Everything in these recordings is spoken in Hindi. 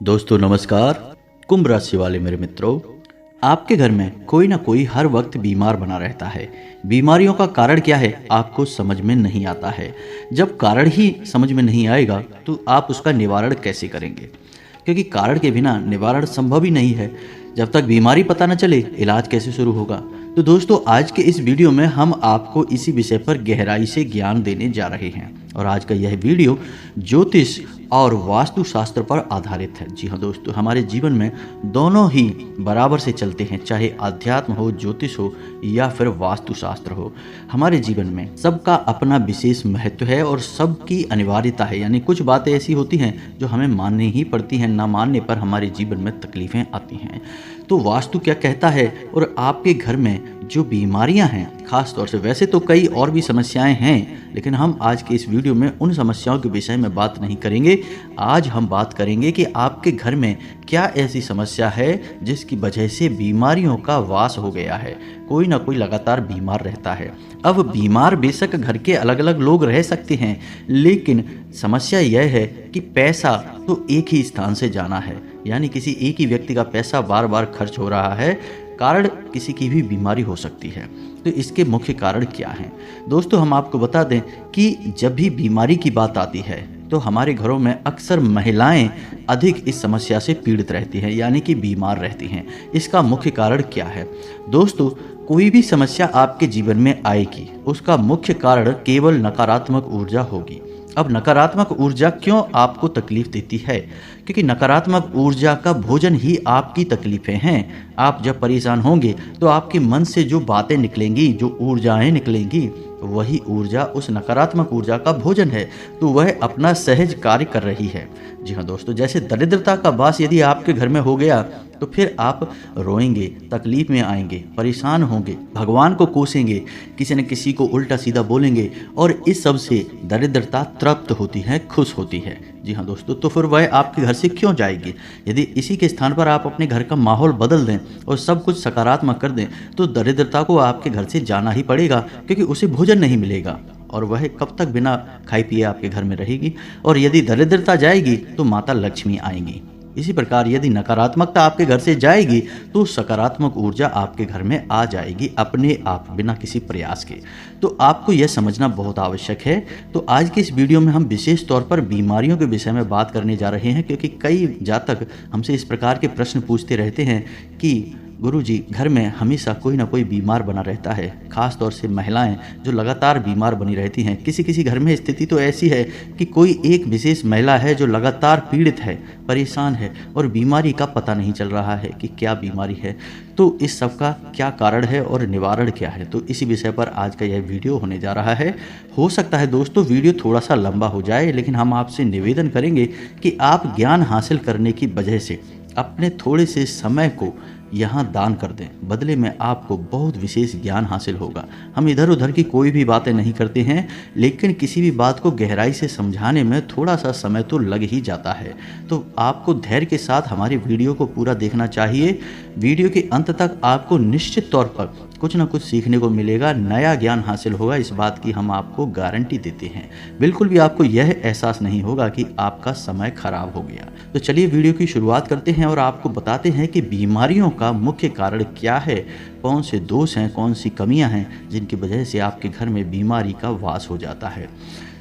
दोस्तों नमस्कार। कुंभ राशि वाले मेरे मित्रों, आपके घर में कोई ना कोई हर वक्त बीमार बना रहता है। बीमारियों का कारण क्या है आपको समझ में नहीं आता है। जब कारण ही समझ में नहीं आएगा तो आप उसका निवारण कैसे करेंगे, क्योंकि कारण के बिना निवारण संभव ही नहीं है। जब तक बीमारी पता न चले इलाज कैसे शुरू होगा। तो दोस्तों आज के इस वीडियो में हम आपको इसी विषय पर गहराई से ज्ञान देने जा रहे हैं और आज का यह वीडियो ज्योतिष और वास्तु शास्त्र पर आधारित है। जी हाँ दोस्तों, हमारे जीवन में दोनों ही बराबर से चलते हैं, चाहे अध्यात्म हो, ज्योतिष हो या फिर वास्तु शास्त्र हो। हमारे जीवन में सबका अपना विशेष महत्व है और सबकी अनिवार्यता है, यानी कुछ बातें ऐसी होती हैं जो हमें माननी ही पड़ती हैं, ना मानने पर हमारे जीवन में तकलीफें आती हैं। तो वास्तु क्या कहता है और आपके घर में जो बीमारियां हैं, खास तौर से, वैसे तो कई और भी समस्याएं हैं, लेकिन हम आज के इस वीडियो में उन समस्याओं के विषय में बात नहीं करेंगे। आज हम बात करेंगे कि आपके घर में क्या ऐसी समस्या है जिसकी वजह से बीमारियों का वास हो गया है। कोई ना कोई लगातार बीमार रहता है। अब बीमार बेशक घर के अलग अलग लोग रह सकते हैं, लेकिन समस्या यह है कि पैसा तो एक ही स्थान से जाना है, यानी किसी एक ही व्यक्ति का पैसा बार बार खर्च हो रहा है। कारण किसी की भी बीमारी हो सकती है। तो इसके मुख्य कारण क्या हैं दोस्तों, हम आपको बता दें कि जब भी बीमारी की बात आती है तो हमारे घरों में अक्सर महिलाएं अधिक इस समस्या से पीड़ित रहती हैं, यानी कि बीमार रहती हैं। इसका मुख्य कारण क्या है दोस्तों, कोई भी समस्या आपके जीवन में आएगी उसका मुख्य कारण केवल नकारात्मक ऊर्जा होगी। अब नकारात्मक ऊर्जा क्यों आपको तकलीफ देती है, क्योंकि नकारात्मक ऊर्जा का भोजन ही आपकी तकलीफें हैं। आप जब परेशान होंगे तो आपके मन से जो बातें निकलेंगी, जो ऊर्जाएं निकलेंगी, वही ऊर्जा उस नकारात्मक ऊर्जा का भोजन है, तो वह अपना सहज कार्य कर रही है। जी हाँ दोस्तों, जैसे दरिद्रता का वास यदि आपके घर में हो गया तो फिर आप रोएंगे, तकलीफ में आएंगे, परेशान होंगे, भगवान को कोसेंगे, किसी न किसी को उल्टा सीधा बोलेंगे और इस सब से दरिद्रता तृप्त होती है, खुश होती है। जी हाँ दोस्तों, तो फिर वह आपके घर से क्यों जाएगी। यदि इसी के स्थान पर आप अपने घर का माहौल बदल दें और सब कुछ सकारात्मक कर दें तो दरिद्रता को आपके घर से जाना ही पड़ेगा, क्योंकि उसे भोजन नहीं मिलेगा और वह कब तक बिना खाए पिए आपके घर में रहेगी। और यदि दरिद्रता जाएगी तो माता लक्ष्मी आएंगी। इसी प्रकार यदि नकारात्मकता आपके घर से जाएगी तो सकारात्मक ऊर्जा आपके घर में आ जाएगी अपने आप, बिना किसी प्रयास के। तो आपको यह समझना बहुत आवश्यक है। तो आज के इस वीडियो में हम विशेष तौर पर बीमारियों के विषय में बात करने जा रहे हैं, क्योंकि कई जातक हमसे इस प्रकार के प्रश्न पूछते रहते हैं कि गुरुजी, घर में हमेशा कोई ना कोई बीमार बना रहता है, खास तौर से महिलाएं जो लगातार बीमार बनी रहती हैं। किसी किसी घर में स्थिति तो ऐसी है कि कोई एक विशेष महिला है जो लगातार पीड़ित है, परेशान है और बीमारी का पता नहीं चल रहा है कि क्या बीमारी है। तो इस सब का क्या कारण है और निवारण क्या है, तो इसी विषय पर आज का यह वीडियो होने जा रहा है। हो सकता है दोस्तों वीडियो थोड़ा सा लंबा हो जाए, लेकिन हम आपसे निवेदन करेंगे कि आप ज्ञान हासिल करने की वजह से अपने थोड़े से समय को यहाँ दान कर दें, बदले में आपको बहुत विशेष ज्ञान हासिल होगा। हम इधर उधर की कोई भी बातें नहीं करते हैं, लेकिन किसी भी बात को गहराई से समझाने में थोड़ा सा समय तो लग ही जाता है। तो आपको धैर्य के साथ हमारे वीडियो को पूरा देखना चाहिए। वीडियो के अंत तक आपको निश्चित तौर पर कुछ ना कुछ सीखने को मिलेगा, नया ज्ञान हासिल होगा, इस बात की हम आपको गारंटी देते हैं। बिल्कुल भी आपको यह एहसास नहीं होगा कि आपका समय खराब हो गया। तो चलिए वीडियो की शुरुआत करते हैं और आपको बताते हैं कि बीमारियों का मुख्य कारण क्या है, कौन से दोष हैं, कौन सी कमियां हैं जिनकी वजह से आपके घर में बीमारी का वास हो जाता है।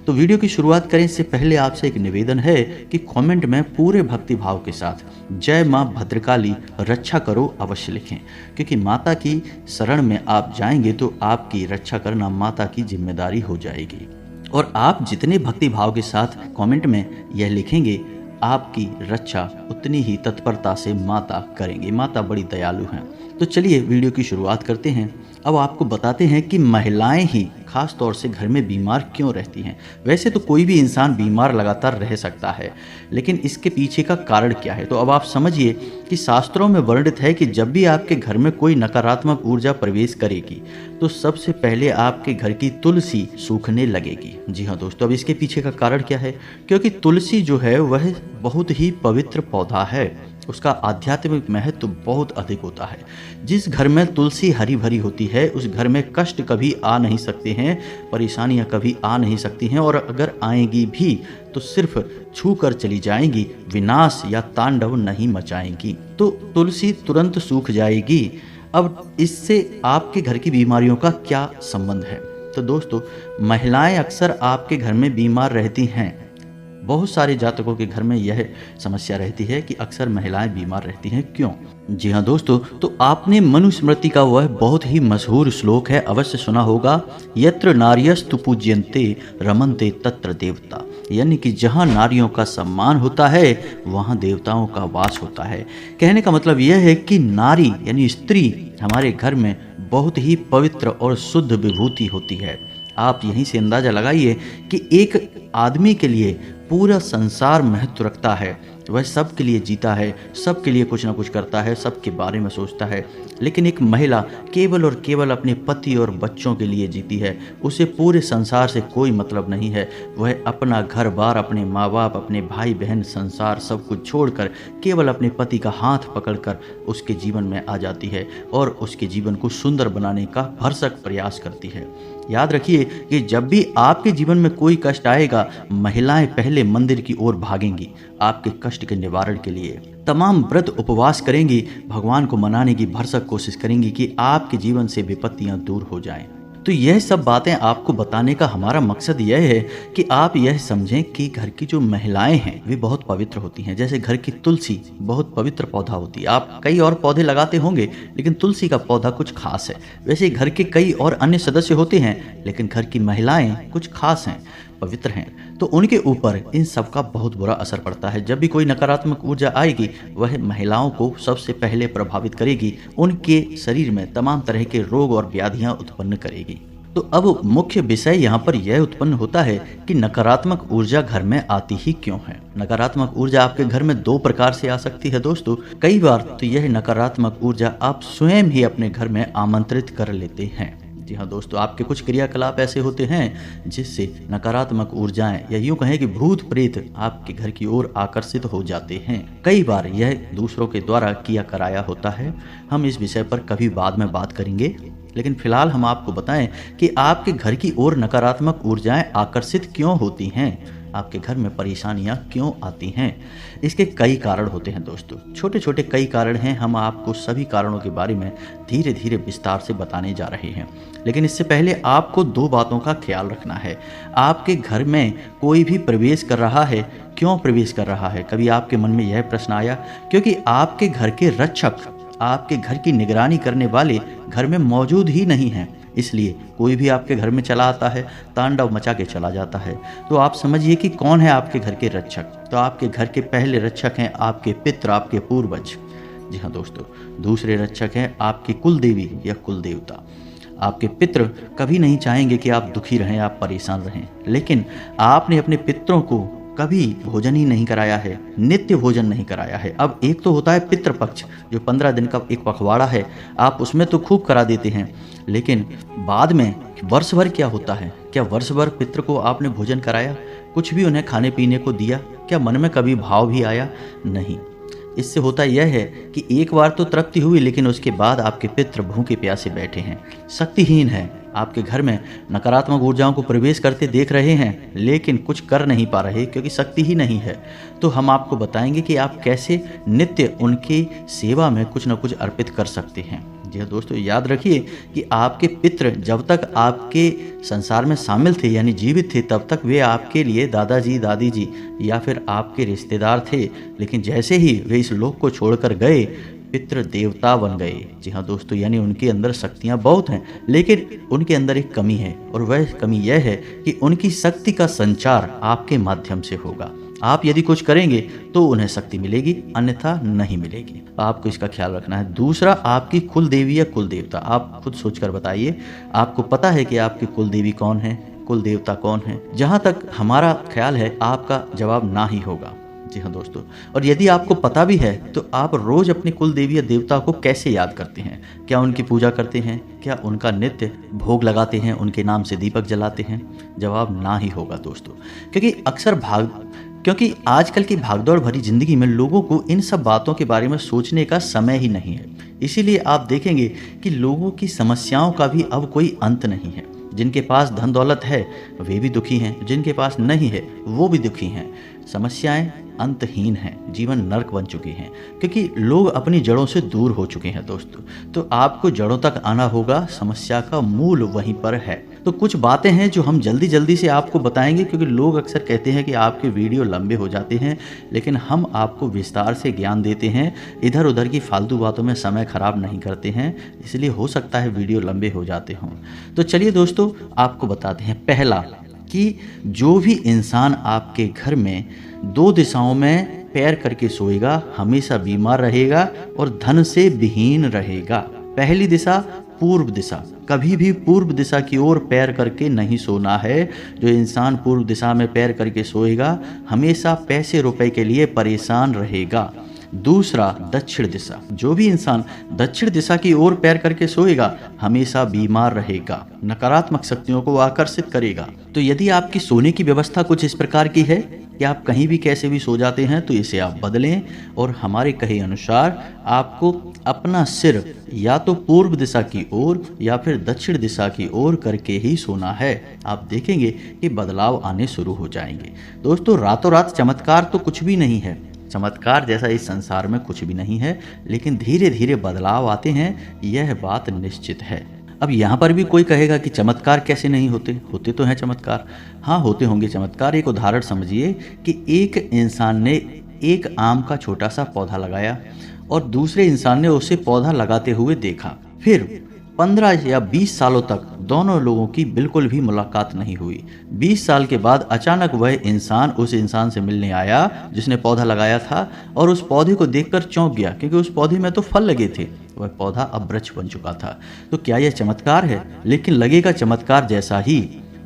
तो वीडियो की शुरुआत करें इससे पहले आपसे एक निवेदन है कि कमेंट में पूरे भक्ति भाव के साथ जय मां भद्रकाली रक्षा करो अवश्य लिखें, क्योंकि माता की शरण में आप जाएंगे तो आपकी रक्षा करना माता की जिम्मेदारी हो जाएगी। और आप जितने भक्ति भाव के साथ कमेंट में यह लिखेंगे, आपकी रक्षा उतनी ही तत्परता से माता करेंगे। माता बड़ी दयालु हैं। तो चलिए वीडियो की शुरुआत करते हैं। अब आपको बताते हैं कि महिलाएं ही खास तौर से घर में बीमार क्यों रहती हैं। वैसे तो कोई भी इंसान बीमार लगातार रह सकता है, लेकिन इसके पीछे का कारण क्या है। तो अब आप समझिए कि शास्त्रों में वर्णित है कि जब भी आपके घर में कोई नकारात्मक ऊर्जा प्रवेश करेगी तो सबसे पहले आपके घर की तुलसी सूखने लगेगी। जी हाँ दोस्तों, अब इसके पीछे का कारण क्या है, क्योंकि तुलसी जो है वह बहुत ही पवित्र पौधा है। उसका आध्यात्मिक महत्व बहुत अधिक होता है। जिस घर में तुलसी हरी भरी होती है उस घर में कष्ट कभी आ नहीं सकते हैं, परेशानियां कभी आ नहीं सकती हैं, और अगर आएंगी भी तो सिर्फ छू कर चली जाएंगी, विनाश या तांडव नहीं मचाएंगी। तो तुलसी तुरंत सूख जाएगी। अब इससे आपके घर की बीमारियों का क्या संबंध है? तो दोस्तों, महिलाएं अक्सर आपके घर में बीमार रहती हैं। बहुत सारे जातकों के घर में यह समस्या रहती है कि अक्सर महिलाएं बीमार रहती हैं। क्यों? जी हाँ दोस्तों, तो आपने मनुस्मृति का वह बहुत ही मशहूर श्लोक है, अवश्य सुना होगा, यत्र नार्यस्तु पूज्यन्ते रमन्ते तत्र देवता। यानी कि जहाँ नारियों का सम्मान होता है वहाँ देवताओं का वास होता है। कहने का मतलब यह है कि नारी यानी स्त्री हमारे घर में बहुत ही पवित्र और शुद्ध विभूति होती है। आप यहीं से अंदाज़ा लगाइए कि एक आदमी के लिए पूरा संसार महत्व रखता है, वह सबके लिए जीता है, सबके लिए कुछ ना कुछ करता है, सबके बारे में सोचता है। लेकिन एक महिला केवल और केवल अपने पति और बच्चों के लिए जीती है, उसे पूरे संसार से कोई मतलब नहीं है। वह अपना घर बार, अपने माँ बाप, अपने भाई बहन, संसार सब कुछ छोड़कर केवल अपने पति का हाथ पकड़कर उसके जीवन में आ जाती है और उसके जीवन को सुंदर बनाने का भरसक प्रयास करती है। याद रखिए कि जब भी आपके जीवन में कोई कष्ट आएगा, महिलाएं पहले मंदिर की ओर भागेंगी आपके कष्ट के निवारण के लिए। तमाम व्रत उपवास करेंगी, भगवान को मनाने की भरसक कोशिश करेंगी कि आपके जीवन से विपत्तियां दूर हो जाएं। तो यह सब बातें आपको बताने का हमारा मकसद यह है कि आप यह समझें कि घर की जो महिलाएं हैं वे बहुत पवित्र होती हैं। जैसे घर की तुलसी बहुत पवित्र पौधा होती है। आप कई और पौधे लगाते होंगे लेकिन तुलसी का पौधा कुछ खास है। वैसे घर के कई और अन्य सदस्य होते हैं लेकिन घर की महिलाएं कुछ खास हैं, पवित्र हैं, तो उनके ऊपर इन सब का बहुत बुरा असर पड़ता है। जब भी कोई नकारात्मक ऊर्जा आएगी वह महिलाओं को सबसे पहले प्रभावित करेगी, उनके शरीर में तमाम तरह के रोग और व्याधियां उत्पन्न करेगी। तो अब मुख्य विषय यहाँ पर यह उत्पन्न होता है कि नकारात्मक ऊर्जा घर में आती ही क्यों है। नकारात्मक ऊर्जा आपके घर में दो प्रकार से आ सकती है दोस्तों। कई बार तो यह नकारात्मक ऊर्जा आप स्वयं ही अपने घर में आमंत्रित कर लेते हैं। जी हाँ दोस्तों, आपके कुछ क्रियाकलाप ऐसे होते हैं जिससे नकारात्मक ऊर्जाएं या यूं कहें कि भूत प्रेत आपके घर की ओर आकर्षित हो जाते हैं। कई बार यह दूसरों के द्वारा किया कराया होता है। हम इस विषय पर कभी बाद में बात करेंगे, लेकिन फिलहाल हम आपको बताएं कि आपके घर की ओर नकारात्मक ऊर्जाएं आकर्षित क्यों होती हैं, आपके घर में परेशानियां क्यों आती हैं। इसके कई कारण होते हैं दोस्तों, छोटे छोटे कई कारण हैं। हम आपको सभी कारणों के बारे में धीरे धीरे विस्तार से बताने जा रहे हैं। लेकिन इससे पहले आपको दो बातों का ख्याल रखना है। आपके घर में कोई भी प्रवेश कर रहा है, क्यों प्रवेश कर रहा है? कभी आपके मन में यह प्रश्न आया? क्योंकि आपके घर के रक्षक, आपके घर की निगरानी करने वाले घर में मौजूद ही नहीं हैं। इसलिए कोई भी आपके घर में चला आता है, तांडव मचा के चला जाता है। तो आप समझिए कि कौन है आपके घर के रक्षक। तो आपके घर के पहले रक्षक हैं आपके पितृ, आपके पूर्वज। जी हाँ दोस्तों, दूसरे रक्षक हैं आपकी कुल देवी या कुल देवता। आपके पितृ कभी नहीं चाहेंगे कि आप दुखी रहें, आप परेशान रहें, लेकिन आपने अपने पितरों को कभी भोजन ही नहीं कराया है, नित्य भोजन नहीं कराया है। अब एक तो होता है पितृपक्ष, जो 15 दिन का एक पखवाड़ा है, आप उसमें तो खूब करा देते हैं, लेकिन बाद में वर्ष भर क्या होता है? क्या वर्ष भर पितृ को आपने भोजन कराया? कुछ भी उन्हें खाने पीने को दिया? क्या मन में कभी भाव भी आया? नहीं। इससे होता यह है कि एक बार तो तृप्ति हुई, लेकिन उसके बाद आपके पितृ भूखे प्यासे बैठे हैं, शक्तिहीन हैं, आपके घर में नकारात्मक ऊर्जाओं को प्रवेश करते देख रहे हैं, लेकिन कुछ कर नहीं पा रहे क्योंकि शक्ति ही नहीं है। तो हम आपको बताएंगे कि आप कैसे नित्य उनकी सेवा में कुछ न कुछ अर्पित कर सकते हैं। जी हाँ दोस्तों, याद रखिए कि आपके पितृ जब तक आपके संसार में शामिल थे यानी जीवित थे, तब तक वे आपके लिए दादाजी, दादी जी या फिर आपके रिश्तेदार थे। लेकिन जैसे ही वे इस लोक को छोड़कर गए, पितृ देवता बन गए। जी हाँ दोस्तों, यानी उनके अंदर शक्तियाँ बहुत हैं, लेकिन उनके अंदर एक कमी है, और वह कमी यह है कि उनकी शक्ति का संचार आपके माध्यम से होगा। आप यदि कुछ करेंगे तो उन्हें शक्ति मिलेगी, अन्यथा नहीं मिलेगी। आपको इसका ख्याल रखना है। दूसरा, आपकी कुल देवी या कुल देवता। आप खुद सोचकर बताइए, आपको पता है कि आपकी कुल देवी कौन है, कुल देवता कौन है? जहाँ तक हमारा ख्याल है आपका जवाब ना ही होगा। जी हाँ दोस्तों, और यदि आपको पता भी है तो आप रोज अपनी कुल देवी या देवता को कैसे याद करते हैं? क्या उनकी पूजा करते हैं? क्या उनका नित्य भोग लगाते हैं? उनके नाम से दीपक जलाते हैं? जवाब ना ही होगा दोस्तों, क्योंकि अक्सर क्योंकि आजकल की भागदौड़ भरी जिंदगी में लोगों को इन सब बातों के बारे में सोचने का समय ही नहीं है। इसीलिए आप देखेंगे कि लोगों की समस्याओं का भी अब कोई अंत नहीं है। जिनके पास धन दौलत है वे भी दुखी हैं, जिनके पास नहीं है वो भी दुखी हैं। समस्याएं अंतहीन हैं, जीवन नर्क बन चुकी हैं, क्योंकि लोग अपनी जड़ों से दूर हो चुके हैं दोस्तों। तो आपको जड़ों तक आना होगा, समस्या का मूल वहीं पर है। तो कुछ बातें हैं जो हम जल्दी जल्दी से आपको बताएंगे, क्योंकि लोग अक्सर कहते हैं कि आपके वीडियो लंबे हो जाते हैं, लेकिन हम आपको विस्तार से ज्ञान देते हैं, इधर उधर की फालतू बातों में समय खराब नहीं करते हैं, इसलिए हो सकता है वीडियो लंबे हो जाते हों। तो चलिए दोस्तों आपको बताते हैं। पहला कि जो भी इंसान आपके घर में दो दिशाओं में पैर करके सोएगा हमेशा बीमार रहेगा और धन से विहीन रहेगा। पहली दिशा पूर्व दिशा, कभी भी पूर्व दिशा की ओर पैर करके नहीं सोना है। जो इंसान पूर्व दिशा में पैर करके सोएगा हमेशा पैसे रुपए के लिए परेशान रहेगा। दूसरा दक्षिण दिशा, जो भी इंसान दक्षिण दिशा की ओर पैर करके सोएगा हमेशा बीमार रहेगा, नकारात्मक शक्तियों को आकर्षित करेगा। तो यदि आपकी सोने की व्यवस्था कुछ इस प्रकार की है कि आप कहीं भी कैसे भी सो जाते हैं तो इसे आप बदलें और हमारे कहे अनुसार आपको अपना सिर या तो पूर्व दिशा की ओर या फिर दक्षिण दिशा की ओर करके ही सोना है। आप देखेंगे कि बदलाव आने शुरू हो जाएंगे। दोस्तों रातों रात चमत्कार तो कुछ भी नहीं है, चमत्कार जैसा इस संसार में कुछ भी नहीं है, लेकिन धीरे धीरे बदलाव आते हैं, यह बात निश्चित है। अब यहाँ पर भी कोई कहेगा कि चमत्कार कैसे नहीं होते, होते तो हैं चमत्कार। हाँ होते होंगे चमत्कार। एक उदाहरण समझिए कि एक इंसान ने एक आम का छोटा सा पौधा लगाया और दूसरे इंसान ने उसे पौधा लगाते हुए देखा। फिर 15 या 20 सालों तक दोनों लोगों की बिल्कुल भी मुलाकात नहीं हुई। 20 साल के बाद अचानक वह इंसान उस इंसान से मिलने आया जिसने पौधा लगाया था और उस पौधे को देखकर चौंक गया, क्योंकि उस पौधे में तो फल लगे थे। वह पौधा अब वृक्ष बन चुका था। तो क्या यह चमत्कार है? लेकिन लगेगा चमत्कार जैसा ही।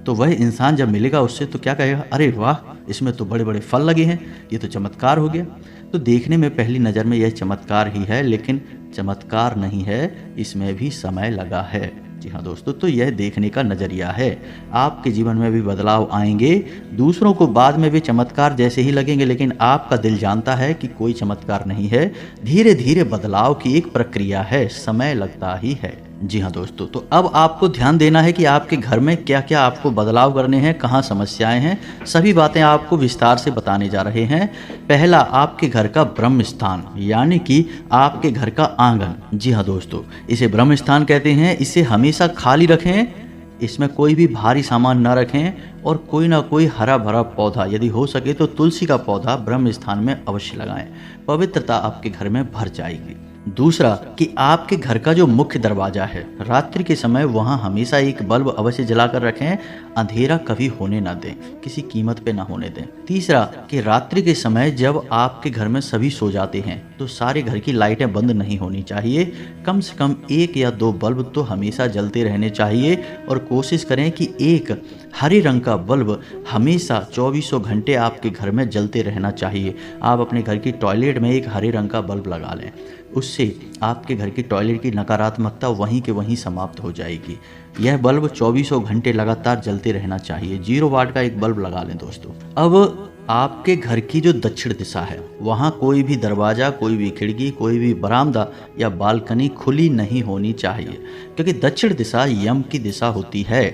तो वह इंसान जब मिलेगा उससे तो क्या कहेगा, अरे वाह इसमें तो बड़े बड़े फल लगे हैं, ये तो चमत्कार हो गया। तो देखने में पहली नज़र में यह चमत्कार ही है, लेकिन चमत्कार नहीं है, इसमें भी समय लगा है। जी हाँ दोस्तों, तो यह देखने का नज़रिया है। आपके जीवन में भी बदलाव आएंगे, दूसरों को बाद में भी चमत्कार जैसे ही लगेंगे, लेकिन आपका दिल जानता है कि कोई चमत्कार नहीं है। धीरे धीरे बदलाव की एक प्रक्रिया है, समय लगता ही है। जी हाँ दोस्तों, तो अब आपको ध्यान देना है कि आपके घर में क्या क्या आपको बदलाव करने हैं, कहाँ समस्याएं हैं, सभी बातें आपको विस्तार से बताने जा रहे हैं। पहला, आपके घर का ब्रह्म स्थान, यानी कि आपके घर का आंगन। जी हाँ दोस्तों, इसे ब्रह्म स्थान कहते हैं। इसे हमेशा खाली रखें, इसमें कोई भी भारी सामान ना रखें और कोई ना कोई हरा भरा पौधा, यदि हो सके तो तुलसी का पौधा ब्रह्म स्थान में अवश्य लगाएं। पवित्रता आपके घर में भर जाएगी। दूसरा कि आपके घर का जो मुख्य दरवाजा है, रात्रि के समय वहां हमेशा एक बल्ब अवश्य जलाकर रखें, अंधेरा कभी होने ना दें, किसी कीमत पे ना होने दें। तीसरा कि रात्रि के समय जब आपके घर में सभी सो जाते हैं तो सारे घर की लाइटें बंद नहीं होनी चाहिए, कम से कम 1 या 2 बल्ब तो हमेशा जलते रहने चाहिए और कोशिश करें कि एक हरे रंग का बल्ब हमेशा 24 घंटे आपके घर में जलते रहना चाहिए। आप अपने घर की टॉयलेट में एक हरे रंग का बल्ब लगा लें, उससे आपके घर की टॉयलेट की नकारात्मकता वहीं के वहीं समाप्त हो जाएगी। यह बल्ब 24 घंटे लगातार जलते रहना चाहिए। 0 वाट का एक बल्ब लगा लें दोस्तों। अब आपके घर की जो दक्षिण दिशा है वहाँ कोई भी दरवाज़ा, कोई भी खिड़की, कोई भी बरामदा या बालकनी खुली नहीं होनी चाहिए, क्योंकि दक्षिण दिशा यम की दिशा होती है।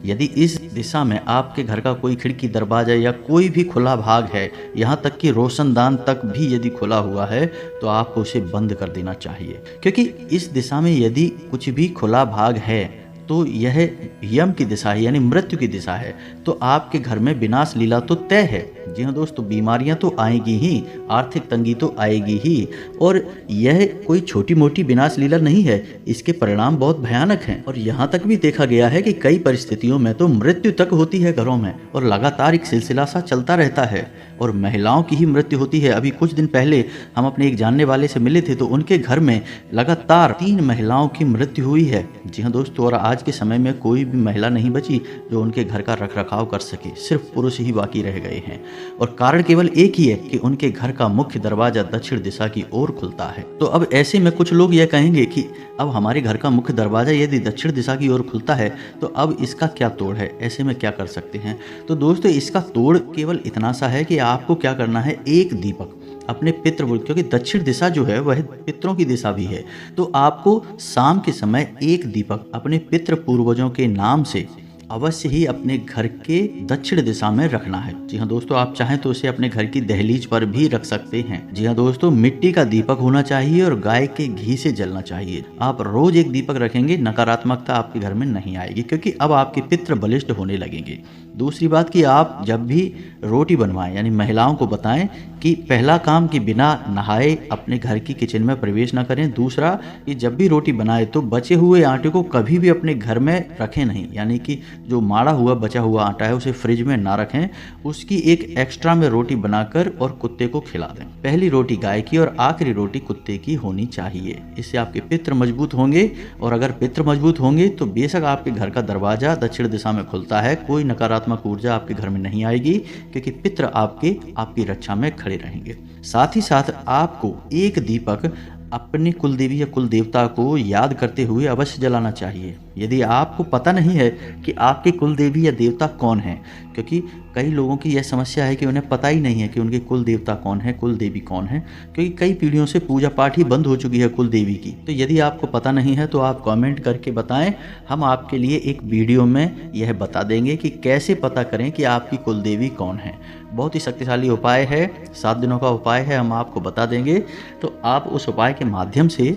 यदि इस दिशा में आपके घर का कोई खिड़की, दरवाजा या कोई भी खुला भाग है, यहाँ तक कि रोशनदान तक भी यदि खुला हुआ है तो आपको उसे बंद कर देना चाहिए, क्योंकि इस दिशा में यदि कुछ भी खुला भाग है तो यह यम की दिशा है, यानी मृत्यु की दिशा है। तो आपके घर में विनाश लीला तो तय है। जी हाँ दोस्तों, बीमारियां तो आएगी ही, आर्थिक तंगी तो आएगी ही, और यह कोई छोटी मोटी विनाश लीला नहीं है, इसके परिणाम बहुत भयानक हैं। और यहाँ तक भी देखा गया है कि कई परिस्थितियों में तो मृत्यु तक होती है घरों में, और लगातार एक सिलसिला सा चलता रहता है, और महिलाओं की ही मृत्यु होती है। अभी कुछ दिन पहले हम अपने एक जानने वाले से मिले थे तो उनके घर में लगातार 3 महिलाओं की मृत्यु हुई है। जी हाँ दोस्तों, और आज के समय में कोई भी महिला नहीं बची जो उनके घर का रख रखाव कर सके, सिर्फ पुरुष ही बाकी रह गए हैं। और कारण केवल एक ही है कि उनके घर का मुख्य दरवाजा दक्षिण दिशा की ओर खुलता है। तो अब ऐसे में कुछ लोग यह कहेंगे कि अब हमारे घर का मुख्य दरवाजा यदि दक्षिण दिशा की ओर खुलता है तो अब इसका क्या तोड़ है, ऐसे में क्या कर सकते हैं। तो दोस्तों इसका तोड़ केवल इतना सा है कि आपको क्या करना है, एक दीपक अपने पितृ, क्योंकि दक्षिण दिशा जो है वह पितरों की दिशा भी है, तो आपको शाम के समय एक दीपक अपने पितृ पूर्वजों के नाम से अवश्य ही अपने घर के दक्षिण दिशा में रखना है। जी हाँ दोस्तों, आप चाहें तो उसे अपने घर की दहलीज पर भी रख सकते हैं। जी हाँ दोस्तों, मिट्टी का दीपक होना चाहिए और गाय के घी से जलना चाहिए। आप रोज एक दीपक रखेंगे, नकारात्मकता आपके घर में नहीं आएगी, क्योंकि अब आपके पितृ बलिष्ठ होने लगेंगे। दूसरी बात कि आप जब भी रोटी बनवाएं, यानी महिलाओं को बताएं कि पहला काम कि बिना नहाए अपने घर की किचन में प्रवेश न करें। दूसरा कि जब भी रोटी बनाए तो बचे हुए आटे को कभी भी अपने घर में रखें नहीं, यानी कि जो माड़ा हुआ बचा हुआ आटा है उसे फ्रिज में ना रखें, उसकी एक एक्स्ट्रा में रोटी बनाकर और कुत्ते को खिला दें। पहली रोटी गाय की और आखिरी रोटी कुत्ते की होनी चाहिए। इससे आपके पितृ मजबूत होंगे, और अगर पितृ मजबूत होंगे तो बेशक आपके घर का दरवाजा दक्षिण दिशा में खुलता है, कोई नकारात्मक ऊर्जा आपके घर में नहीं आएगी, क्योंकि पितृ आपकी रक्षा में खड़े रहेंगे। साथ ही साथ आपको एक दीपक अपनी कुल देवी या कुल देवता को याद करते हुए अवश्य जलाना चाहिए। यदि आपको पता नहीं है कि आपके कुल देवी या देवता कौन है, क्योंकि कई लोगों की यह समस्या है कि उन्हें पता ही नहीं है कि उनके कुल देवता कौन है, कुल देवी कौन है, क्योंकि कई पीढ़ियों से पूजा पाठ ही बंद हो चुकी है कुल देवी की। तो यदि आपको पता नहीं है तो आप कमेंट करके बताएं, हम आपके लिए एक वीडियो में यह बता देंगे कि कैसे पता करें कि आपकी कुल देवी कौन है। बहुत ही शक्तिशाली उपाय है, 7 दिनों का उपाय है, हम आपको बता देंगे। तो आप उस उपाय के माध्यम से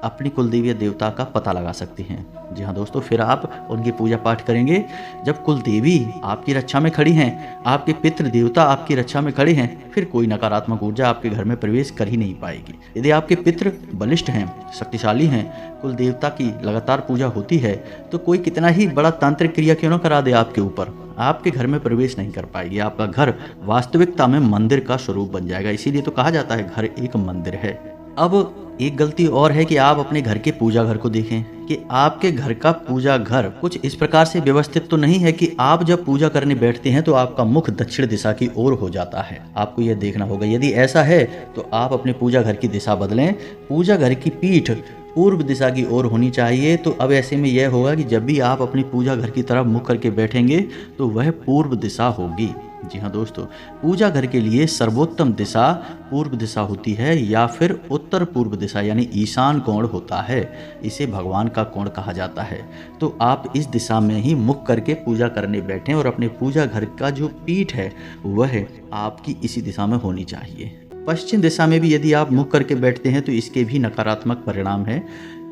अपनी कुलदेवी या देवता का पता लगा सकती हैं। जी हाँ दोस्तों, फिर आप उनकी पूजा पाठ करेंगे। जब कुल देवी आपकी रक्षा में खड़ी हैं, आपके पितृ देवता आपकी रक्षा में खड़े हैं, फिर कोई नकारात्मक ऊर्जा आपके घर में प्रवेश कर ही नहीं पाएगी। यदि आपके पितृ बलिष्ठ हैं, शक्तिशाली हैं, कुल देवता की लगातार पूजा होती है, तो कोई कितना ही बड़ा तांत्रिक क्रिया क्यों न करा दे आपके ऊपर, आपके घर में प्रवेश नहीं कर पाएगी। आपका घर वास्तविकता में मंदिर का स्वरूप बन जाएगा। इसीलिए तो कहा जाता है घर एक मंदिर है। अब एक गलती और है कि आप अपने घर के पूजा घर को देखें कि आपके घर का पूजा घर कुछ इस प्रकार से व्यवस्थित तो नहीं है कि आप जब पूजा करने बैठते हैं तो आपका मुख दक्षिण दिशा की ओर हो जाता है। आपको यह देखना होगा। यदि ऐसा है तो आप अपने पूजा घर की दिशा बदलें। पूजा घर की पीठ पूर्व दिशा की ओर होनी चाहिए। तो अब ऐसे में यह होगा कि जब भी आप अपनी पूजा घर की तरफ मुख करके बैठेंगे तो वह पूर्व दिशा होगी। जी हाँ दोस्तों, पूजा घर के लिए सर्वोत्तम दिशा पूर्व दिशा होती है या फिर उत्तर पूर्व दिशा यानी ईशान कोण होता है। इसे भगवान का कोण कहा जाता है। तो आप इस दिशा में ही मुख करके पूजा करने बैठें और अपने पूजा घर का जो पीठ है वह आपकी इसी दिशा में होनी चाहिए। पश्चिम दिशा में भी यदि आप मुख करके बैठते हैं तो इसके भी नकारात्मक परिणाम हैं,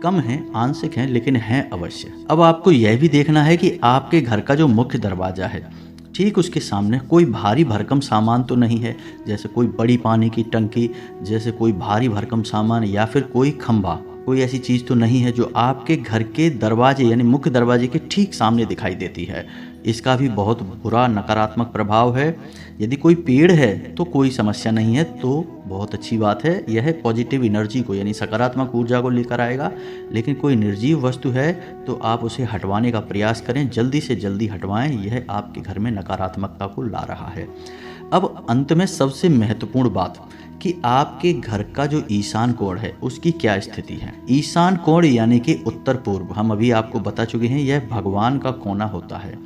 कम हैं, आंशिक हैं, लेकिन हैं अवश्य। अब आपको यह भी देखना है कि आपके घर का जो मुख्य दरवाजा है ठीक उसके सामने कोई भारी भरकम सामान तो नहीं है, जैसे कोई बड़ी पानी की टंकी, जैसे कोई भारी भरकम सामान या फिर कोई खंभा, कोई ऐसी चीज़ तो नहीं है जो आपके घर के दरवाजे यानी मुख्य दरवाजे के ठीक सामने दिखाई देती है। इसका भी बहुत बुरा नकारात्मक प्रभाव है। यदि कोई पेड़ है तो कोई समस्या नहीं है, तो बहुत अच्छी बात है। यह पॉजिटिव एनर्जी को यानी सकारात्मक ऊर्जा को लेकर आएगा। लेकिन कोई निर्जीव वस्तु है तो आप उसे हटवाने का प्रयास करें, जल्दी से जल्दी हटवाएं। यह आपके घर में नकारात्मकता को ला रहा है। अब अंत में सबसे महत्वपूर्ण बात कि आपके घर का जो ईशान कोण है उसकी क्या स्थिति है। ईशान कोण यानी कि उत्तर पूर्व, हम अभी आपको बता चुके हैं, यह भगवान का कोना होता है।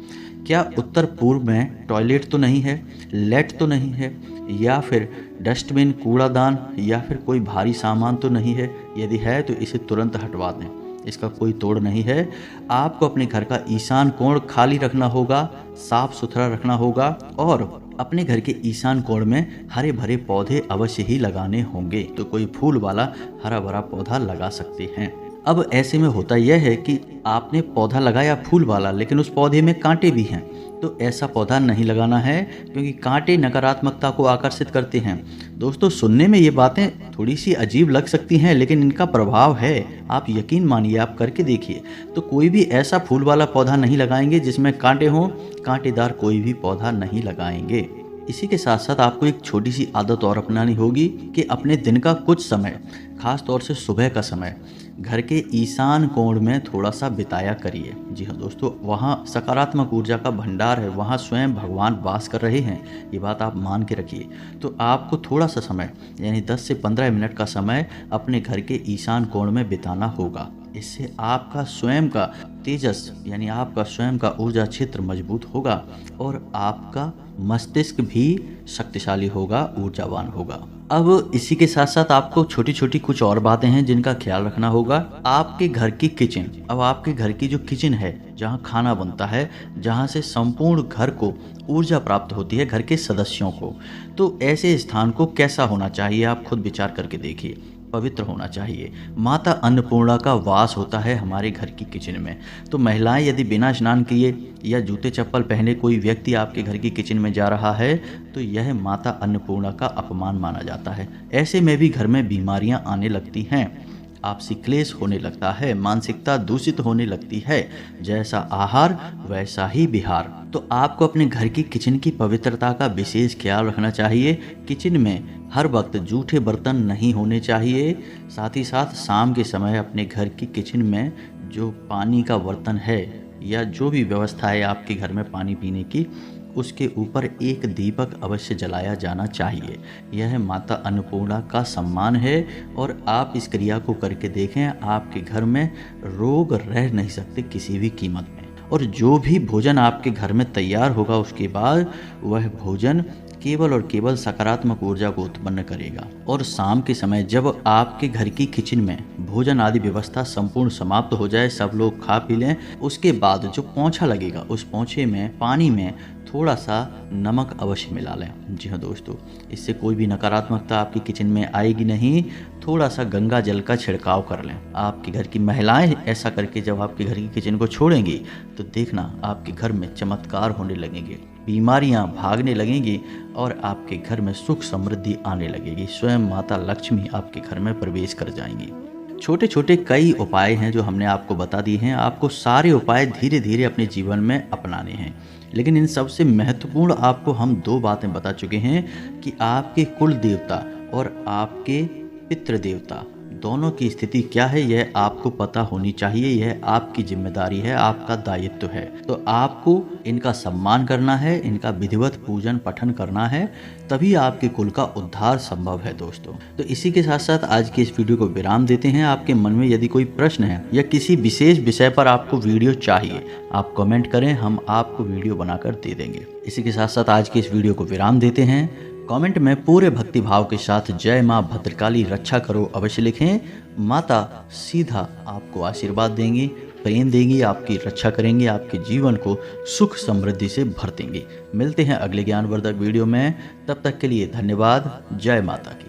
क्या उत्तर पूर्व में टॉयलेट तो नहीं है, लेट तो नहीं है, या फिर डस्टबिन, कूड़ादान, या फिर कोई भारी सामान तो नहीं है? यदि है तो इसे तुरंत हटवा दें, इसका कोई तोड़ नहीं है। आपको अपने घर का ईशान कोण खाली रखना होगा, साफ सुथरा रखना होगा और अपने घर के ईशान कोण में हरे भरे पौधे अवश्य ही लगाने होंगे। तो कोई फूल वाला हरा भरा पौधा लगा सकते हैं। अब ऐसे में होता यह है कि आपने पौधा लगाया फूल वाला, लेकिन उस पौधे में कांटे भी हैं, तो ऐसा पौधा नहीं लगाना है, क्योंकि कांटे नकारात्मकता को आकर्षित करते हैं। दोस्तों, सुनने में ये बातें थोड़ी सी अजीब लग सकती हैं, लेकिन इनका प्रभाव है। आप यकीन मानिए, आप करके देखिए। तो कोई भी ऐसा फूल वाला पौधा नहीं लगाएंगे जिसमें कांटे हों, कांटेदार कोई भी पौधा नहीं लगाएंगे। इसी के साथ साथ आपको एक छोटी सी आदत और अपनानी होगी कि अपने दिन का कुछ समय, खास तौर से सुबह का समय, घर के ईशान कोण में थोड़ा सा बिताया करिए। जी हाँ दोस्तों, वहाँ सकारात्मक ऊर्जा का भंडार है, वहाँ स्वयं भगवान वास कर रहे हैं, ये बात आप मान के रखिए। तो आपको थोड़ा सा समय यानी 10 से 15 मिनट का समय अपने घर के ईशान कोण में बिताना होगा। इससे आपका स्वयं का तेजस यानी आपका स्वयं का ऊर्जा क्षेत्र मजबूत होगा और आपका मस्तिष्क भी शक्तिशाली होगा, ऊर्जावान होगा। अब इसी के साथ साथ आपको छोटी छोटी कुछ और बातें हैं जिनका ख्याल रखना होगा। आपके घर की किचन, अब आपके घर की जो किचन है, जहाँ खाना बनता है, जहाँ से संपूर्ण घर को ऊर्जा प्राप्त होती है, घर के सदस्यों को, तो ऐसे स्थान को कैसा होना चाहिए आप खुद विचार करके देखिए। पवित्र होना चाहिए। माता अन्नपूर्णा का वास होता है हमारे घर की किचन में। तो महिलाएं यदि बिना स्नान किए या जूते चप्पल पहने कोई व्यक्ति आपके घर की किचन में जा रहा है तो यह माता अन्नपूर्णा का अपमान माना जाता है। ऐसे में भी घर में बीमारियां आने लगती हैं, आपसी क्लेश होने लगता है, मानसिकता दूषित होने लगती है। जैसा आहार वैसा ही विहार। तो आपको अपने घर की किचन की पवित्रता का विशेष ख्याल रखना चाहिए। किचन में हर वक्त जूठे बर्तन नहीं होने चाहिए। साथ ही साथ शाम के समय अपने घर की किचन में जो पानी का बर्तन है या जो भी व्यवस्था है आपके घर में पानी पीने की, उसके ऊपर एक दीपक अवश्य जलाया जाना चाहिए। यह माता अन्नपूर्णा का सम्मान है और आप इस क्रिया को करके देखें, आपके घर में रोग रह नहीं सकते किसी भी कीमत में। और जो भी भोजन आपके घर में तैयार होगा उसके बाद वह भोजन केवल और केवल सकारात्मक ऊर्जा को उत्पन्न करेगा। और शाम के समय जब आपके घर की किचन में भोजन आदि व्यवस्था संपूर्ण समाप्त हो जाए, सब लोग खा पी लें, उसके बाद जो पोंछा लगेगा उस पोंछे में पानी में थोड़ा सा नमक अवश्य मिला लें। जी हाँ दोस्तों, इससे कोई भी नकारात्मकता आपकी किचन में आएगी नहीं। थोड़ा सा गंगा जल का छिड़काव कर लें। आपके घर की महिलाएं ऐसा करके जब आपके घर की किचन को छोड़ेंगी तो देखना आपके घर में चमत्कार होने लगेंगे, बीमारियां भागने लगेंगी और आपके घर में सुख समृद्धि आने लगेगी। स्वयं माता लक्ष्मी आपके घर में प्रवेश कर जाएंगी। छोटे छोटे कई उपाय हैं जो हमने आपको बता दिए हैं। आपको सारे उपाय धीरे धीरे अपने जीवन में अपनाने हैं, लेकिन इन सबसे महत्वपूर्ण आपको हम 2 बातें बता चुके हैं कि आपके कुल देवता और आपके पितृ देवता दोनों की स्थिति क्या है, यह आपको पता होनी चाहिए। यह आपकी जिम्मेदारी है, आपका दायित्व है। तो आपको इनका सम्मान करना है, इनका विधिवत पूजन पठन करना है, तभी आपके कुल का उद्धार संभव है दोस्तों। तो इसी के साथ साथ आज की इस वीडियो को विराम देते हैं। आपके मन में यदि कोई प्रश्न है या किसी विशेष विषय पर आपको वीडियो चाहिए, आप कमेंट करें, हम आपको वीडियो बनाकर दे देंगे। इसी के साथ साथ आज की इस वीडियो को विराम देते हैं। कमेंट में पूरे भक्ति भाव के साथ जय माँ भद्रकाली रक्षा करो अवश्य लिखें। माता सीधा आपको आशीर्वाद देंगी, प्रेम देंगी, आपकी रक्षा करेंगे, आपके जीवन को सुख समृद्धि से भर देंगी। मिलते हैं अगले ज्ञानवर्धक वीडियो में, तब तक के लिए धन्यवाद। जय माता की।